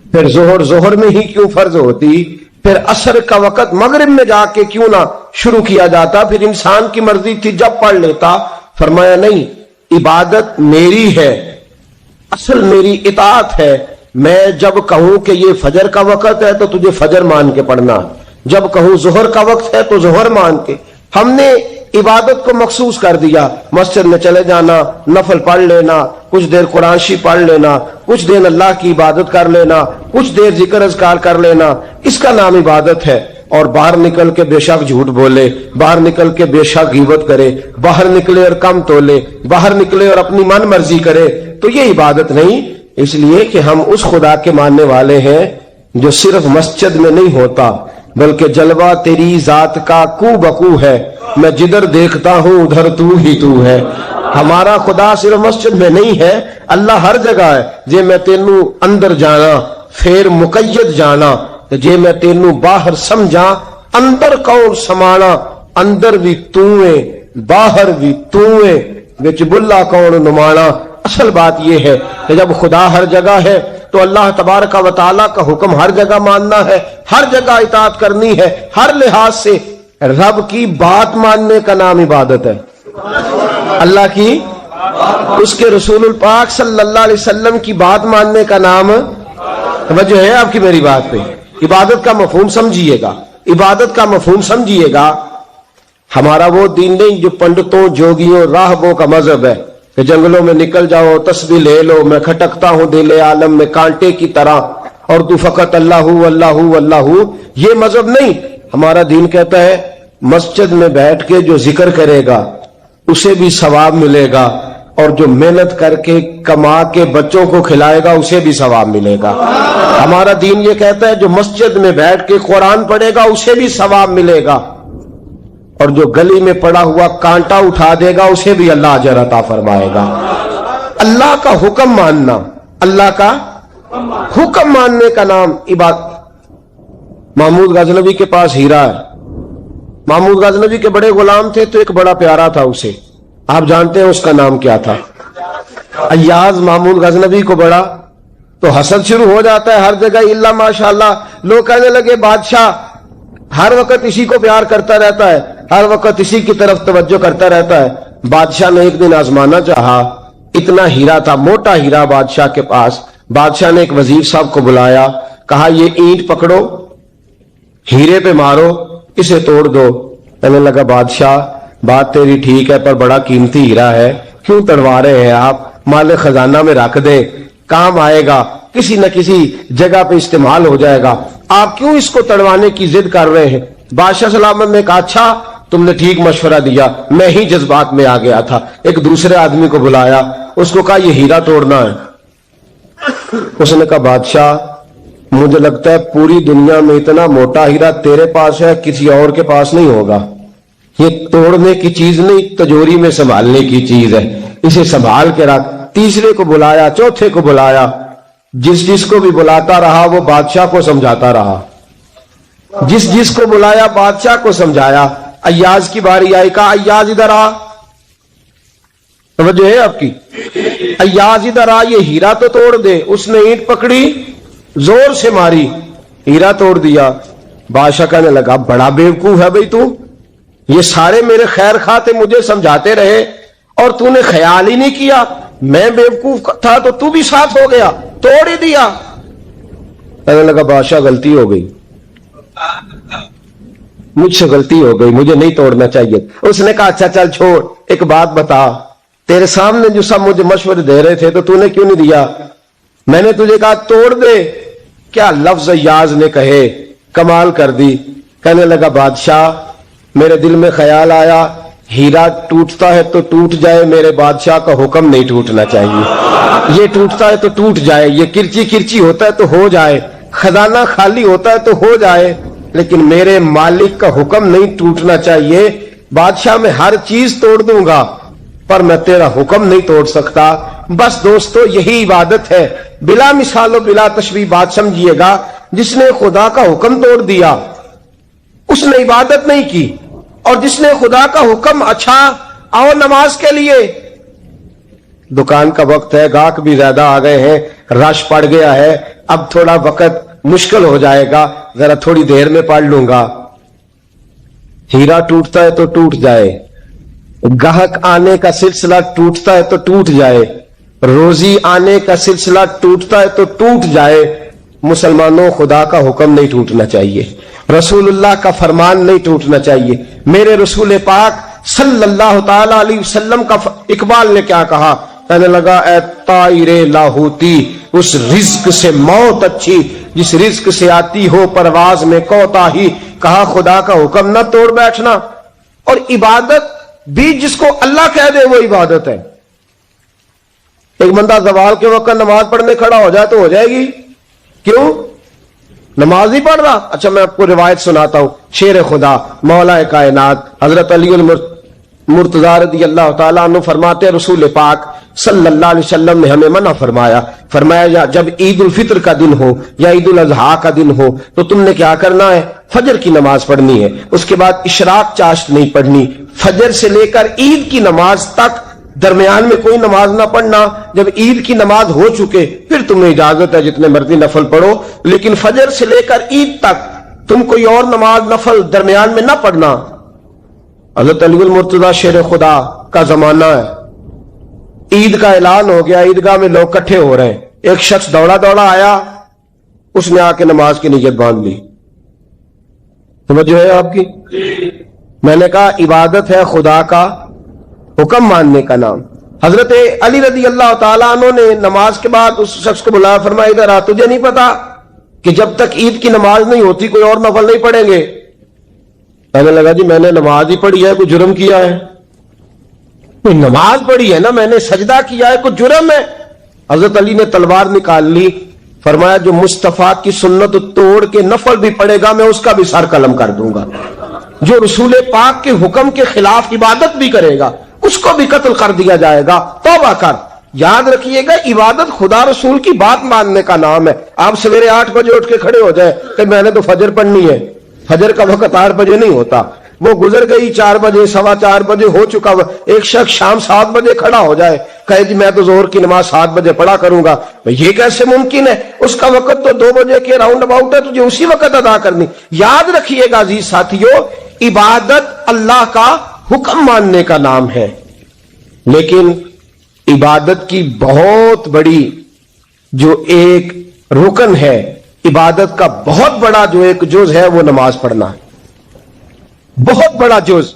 پھر ظہر میں ہی کیوں فرض ہوتی، پھر عصر کا وقت مغرب میں جا کے کیوں نہ شروع کیا جاتا، پھر انسان کی مرضی تھی جب پڑھ لیتا. فرمایا نہیں، عبادت میری ہے، اصل میری اطاعت ہے. میں جب کہوں کہ یہ فجر کا وقت ہے تو تجھے فجر مان کے پڑھنا، جب کہوں ظہر کا وقت ہے تو ظہر مان کے. ہم نے عبادت کو مخصوص کر دیا. مسجد میں چلے جانا، نفل پڑھ لینا، کچھ دیر قرآن شریف پڑھ لینا، کچھ دیر اللہ کی عبادت کر لینا، کچھ دیر ذکر اذکار کر لینا، اس کا نام عبادت ہے. اور باہر نکل کے بے شک جھوٹ بولے، باہر نکل کے بے شک غیبت کرے، باہر نکلے اور کم تولے، باہر نکلے اور اپنی من مرضی کرے، تو یہ عبادت نہیں. اس لیے کہ ہم اس خدا کے ماننے والے ہیں جو صرف مسجد میں نہیں ہوتا بلکہ جلوہ تیری ذات کا کو بکو ہے. میں جدھر دیکھتا ہوں ادھر تو ہی تو ہے. ہمارا خدا صرف مسجد میں نہیں ہے، اللہ ہر جگہ ہے. جے میں تینوں اندر جانا پھر مقید جانا، جے میں تینوں باہر سمجھا اندر کون سمانا. اندر بھی تو ہے باہر بھی تو ہے، وچ بلا کون نمانا. اصل بات یہ ہے کہ جب خدا ہر جگہ ہے تو اللہ تبارک و تعالیٰ کا حکم ہر جگہ ماننا ہے، ہر جگہ اطاعت کرنی ہے، ہر لحاظ سے. رب کی بات ماننے کا نام عبادت ہے. اللہ کی، اس کے رسول الپاک صلی اللہ علیہ وسلم کی بات ماننے کا نام، توجہ ہے آپ کی میری بات پہ؟ عبادت کا مفہوم سمجھیے گا، عبادت کا مفہوم سمجھیے گا. ہمارا وہ دین نہیں جو پنڈتوں جوگیوں راہبوں کا مذہب ہے کہ جنگلوں میں نکل جاؤ تسبیح لے لو، میں کھٹکتا ہوں دل عالم میں کانٹے کی طرح اور تو فقط اللہ اللہ اللہ. یہ مذہب نہیں. ہمارا دین کہتا ہے مسجد میں بیٹھ کے جو ذکر کرے گا اسے بھی ثواب ملے گا، اور جو محنت کر کے کما کے بچوں کو کھلائے گا اسے بھی ثواب ملے گا. ہمارا دین یہ کہتا ہے جو مسجد میں بیٹھ کے قرآن پڑھے گا اسے بھی ثواب ملے گا، اور جو گلی میں پڑا ہوا کانٹا اٹھا دے گا اسے بھی اللہ اجر عطا فرمائے گا. اللہ کا حکم ماننا، اللہ کا حکم ماننے کا نام عبادت. محمود غزنوی کے پاس ہیرا ہے. محمود غزنوی کے بڑے غلام تھے تو ایک بڑا پیارا تھا اسے. آپ جانتے ہیں اس کا نام کیا تھا؟ ایاز. محمود غزنوی کو بڑا تو حسد شروع ہو جاتا ہے ہر جگہ. اللہ ماشاءاللہ لوگ کہنے لگے بادشاہ ہر وقت اسی کو پیار کرتا رہتا ہے، ہر وقت اسی کی طرف توجہ کرتا رہتا ہے. بادشاہ نے ایک دن آزمانا چاہا. اتنا ہیرا تھا، موٹا ہیرا بادشاہ کے پاس. بادشاہ نے ایک وزیر صاحب کو بلایا، کہا یہ اینٹ پکڑو، ہیرے پہ مارو، اسے توڑ دو. کہنے لگا بادشاہ بات تیری ٹھیک ہے پر بڑا قیمتی ہیرا ہے، کیوں تڑوا رہے ہیں آپ؟ مال خزانہ میں رکھ دے، کام آئے گا، کسی نہ کسی جگہ پہ استعمال ہو جائے گا. آپ کیوں اس کو تڑوانے کی ضد کر رہے ہیں؟ بادشاہ سلامت نے کہا اچھا تم نے ٹھیک مشورہ دیا، میں ہی جذبات میں آ گیا تھا. ایک دوسرے آدمی کو بلایا، اس کو کہا یہ ہیرا توڑنا ہے. اس نے کہا بادشاہ مجھے لگتا ہے پوری دنیا میں اتنا موٹا ہیرا تیرے پاس ہے، کسی اور کے پاس نہیں ہوگا. یہ توڑنے کی چیز نہیں، تجوری میں سنبھالنے کی چیز ہے، اسے سنبھال کے رکھ. تیسرے کو بلایا، چوتھے کو بلایا. جس کو بھی بلاتا رہا وہ بادشاہ کو سمجھاتا رہا. جس کو بلایا بادشاہ کو سمجھایا. ایاز کی باری آئی، کہا ایاز ادھر آ. توجہ ہے آپ کی؟ ایاز ادھر آ، یہ ہیرا تو توڑ دے. اس نے اینٹ پکڑی، زور سے ماری، ہیرا توڑ دیا. بادشاہ کہنے لگا بڑا بیوقوف ہے بھئی تو، یہ سارے میرے خیر خواہ تھے، مجھے سمجھاتے رہے اور تو نے خیال ہی نہیں کیا. میں بیوقوف تھا تو تو بھی ساتھ ہو گیا، توڑ ہی دیا. کہنے لگا بادشاہ غلطی ہو گئی، مجھ سے غلطی ہو گئی، مجھے نہیں توڑنا چاہیے. اس نے کہا اچھا چل چھوڑ، ایک بات بتا، تیرے سامنے جو سب مجھے مشورے دے رہے تھے تو نے کیوں نہیں دیا؟ میں نے تجھے کہا توڑ دے. کیا لفظ ایاز نے کہے، کمال کر دی. کہنے لگا بادشاہ میرے دل میں خیال آیا ہیرا ٹوٹتا ہے تو ٹوٹ جائے، میرے بادشاہ کا حکم نہیں ٹوٹنا چاہیے. یہ ٹوٹتا ہے تو ٹوٹ جائے، یہ کرچی کرچی ہوتا ہے تو ہو جائے، خزانہ خالی ہوتا ہے تو ہو جائے، لیکن میرے مالک کا حکم نہیں ٹوٹنا چاہیے. بادشاہ میں ہر چیز توڑ دوں گا پر میں تیرا حکم نہیں توڑ سکتا. بس دوستو یہی عبادت ہے، بلا مثال و بلا تشبیہ بات سمجھیے گا. جس نے خدا کا حکم توڑ دیا اس نے عبادت نہیں کی، اور جس نے خدا کا حکم اچھا آؤ نماز کے لیے. دکان کا وقت ہے، گاہک بھی زیادہ آ گئے ہیں، رش پڑ گیا ہے، اب تھوڑا وقت مشکل ہو جائے گا، ذرا تھوڑی دیر میں پڑھ لوں گا. ہیرا ٹوٹتا ہے تو ٹوٹ جائے، گاہک آنے کا سلسلہ ٹوٹتا ہے تو ٹوٹ جائے، روزی آنے کا سلسلہ ٹوٹتا ہے تو ٹوٹ جائے. مسلمانوں خدا کا حکم نہیں ٹوٹنا چاہیے، رسول اللہ کا فرمان نہیں ٹوٹنا چاہیے. میرے رسول پاک صلی اللہ تعالی علیہ وسلم کا اقبال نے کیا کہا؟ کہنے لگا اے طائر لاہوتی، اس رزق سے موت اچھی جس رزق سے آتی ہو پرواز میں کوتاہی. کہا خدا کا حکم نہ توڑ بیٹھنا، اور عبادت بھی جس کو اللہ کہہ دے وہ عبادت ہے. ایک بندہ زوال کے وقت نماز پڑھنے کھڑا ہو جائے تو ہو جائے گی، کیوں؟ نماز نہیں پڑھ رہا. اچھا میں آپ کو روایت سناتا ہوں. شیر خدا مولا کائنات حضرت علی المرتضی رضی اللہ تعالیٰ عنہ فرماتے رسول پاک صلی اللہ علیہ وسلم نے ہمیں منع فرمایا جب عید الفطر کا دن ہو یا عید الاضحیٰ کا دن ہو تو تم نے کیا کرنا ہے؟ فجر کی نماز پڑھنی ہے، اس کے بعد اشراق چاشت نہیں پڑھنی، فجر سے لے کر عید کی نماز تک درمیان میں کوئی نماز نہ پڑھنا. جب عید کی نماز ہو چکے پھر تمہیں اجازت ہے جتنے مرضی نفل پڑھو، لیکن فجر سے لے کر عید تک تم کوئی اور نماز نفل درمیان میں نہ پڑھنا. حضرت علی المرتضی شیر خدا کا زمانہ ہے، عید کا اعلان ہو گیا، عیدگاہ میں لوگ اکٹھے ہو رہے ہیں. ایک شخص دوڑا آیا، اس نے آ کے نماز کی نیت باندھ لی. سمجھو ہے آپ کی؟ میں نے کہا عبادت ہے خدا کا حکم ماننے کا نام. حضرت علی رضی اللہ تعالیٰ عنہ نے نماز کے بعد اس شخص کو بلایا، فرمایا ادھر آ، تجھے نہیں پتا کہ جب تک عید کی نماز نہیں ہوتی کوئی اور نفل نہیں پڑھیں گے؟ کہنے لگا جی میں نے نماز ہی پڑھی ہے، کوئی جرم کیا ہے؟ کوئی نماز پڑھی ہے نا، میں نے سجدہ کیا ہے، کوئی جرم ہے؟ حضرت علی نے تلوار نکال لی، فرمایا جو مصطفیٰ کی سنت توڑ کے نفل بھی پڑے گا میں اس کا بھی سر قلم کر دوں گا، جو رسول پاک کے حکم کے خلاف عبادت بھی کرے گا اس کو بھی قتل کر دیا جائے گا. توبہ کر. یاد رکھیے گا عبادت خدا رسول کی بات ماننے کا نام ہے. آپ سویرے 8 بجے اٹھ کے کھڑے ہو جائے کہ میں نے تو فجر پڑھنی ہے، فجر کا وقت 8 بجے نہیں ہوتا، وہ گزر گئی 4 بجے، 4:15 بجے ہو چکا. ایک شخص شام 7 بجے کھڑا ہو جائے کہے جی میں تو ظہر کی نماز 7 بجے پڑھا کروں گا، یہ کیسے ممکن ہے؟ اس کا وقت تو 2 بجے کے راؤنڈ اباؤٹ ہے، تجھے اسی وقت ادا کرنی. یاد رکھیے گا عزیز ساتھیو، عبادت اللہ کا حکم ماننے کا نام ہے، لیکن عبادت کی بہت بڑی جو ایک رکن ہے، عبادت کا بہت بڑا جو ایک جز ہے وہ نماز پڑھنا ہے، بہت بڑا جز.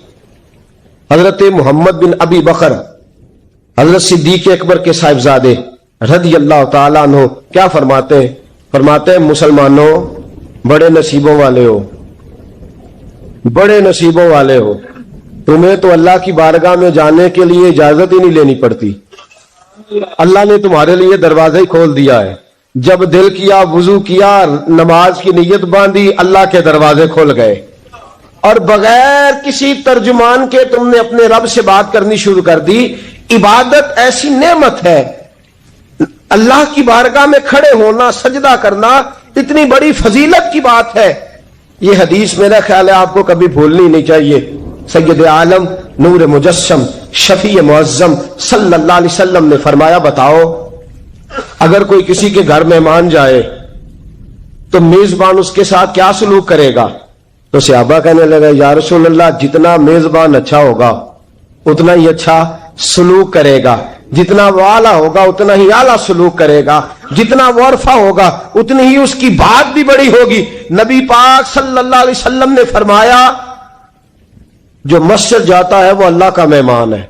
حضرت محمد بن ابی بکر حضرت صدیق اکبر کے صاحبزادے رضی اللہ تعالیٰ عنہ کیا فرماتے ہیں مسلمانوں بڑے نصیبوں والے ہو، بڑے نصیبوں والے ہو، تمہیں تو اللہ کی بارگاہ میں جانے کے لیے اجازت ہی نہیں لینی پڑتی، اللہ نے تمہارے لیے دروازہ ہی کھول دیا ہے. جب دل کیا، وضو کیا، نماز کی نیت باندھی، اللہ کے دروازے کھل گئے، اور بغیر کسی ترجمان کے تم نے اپنے رب سے بات کرنی شروع کر دی. عبادت ایسی نعمت ہے، اللہ کی بارگاہ میں کھڑے ہونا، سجدہ کرنا اتنی بڑی فضیلت کی بات ہے. یہ حدیث میرا خیال ہے آپ کو کبھی بھولنی نہیں چاہیے. سید عالم نور مجسم شفیع معظم صلی اللہ علیہ وسلم نے فرمایا بتاؤ اگر کوئی کسی کے گھر مہمان جائے تو میزبان اس کے ساتھ کیا سلوک کرے گا؟ تو صحابہ کہنے لگا یا رسول اللہ جتنا میزبان اچھا ہوگا اتنا ہی اچھا سلوک کرے گا، جتنا وہ اعلیٰ ہوگا اتنا ہی اعلیٰ سلوک کرے گا، جتنا وہ عرفہ ہوگا اتنی ہی اس کی بات بھی بڑی ہوگی۔ نبی پاک صلی اللہ علیہ وسلم نے فرمایا جو مسجد جاتا ہے وہ اللہ کا مہمان ہے،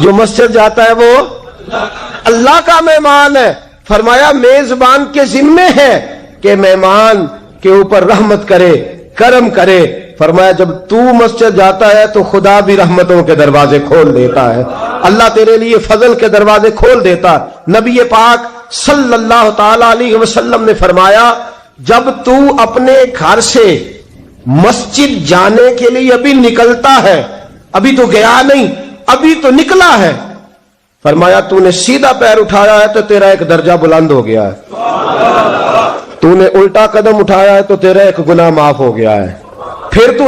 جو مسجد جاتا ہے وہ اللہ کا مہمان ہے۔ فرمایا میزبان کے ذمے ہے کہ مہمان کے اوپر رحمت کرے، کرم کرے۔ فرمایا جب تو مسجد جاتا ہے تو خدا بھی رحمتوں کے دروازے کھول دیتا ہے، اللہ تیرے لیے فضل کے دروازے کھول دیتا۔ نبی پاک صلی اللہ تعالی علیہ وسلم نے فرمایا جب تو اپنے گھر سے مسجد جانے کے لیے ابھی نکلتا ہے، ابھی تو گیا نہیں، ابھی تو نکلا ہے، فرمایا تو نے سیدھا پیر اٹھایا ہے تو تیرا ایک درجہ بلند ہو گیا ہے، تو نے الٹا قدم اٹھایا ہے تو تیرا ایک گناہ معاف ہو گیا ہے، پھر تو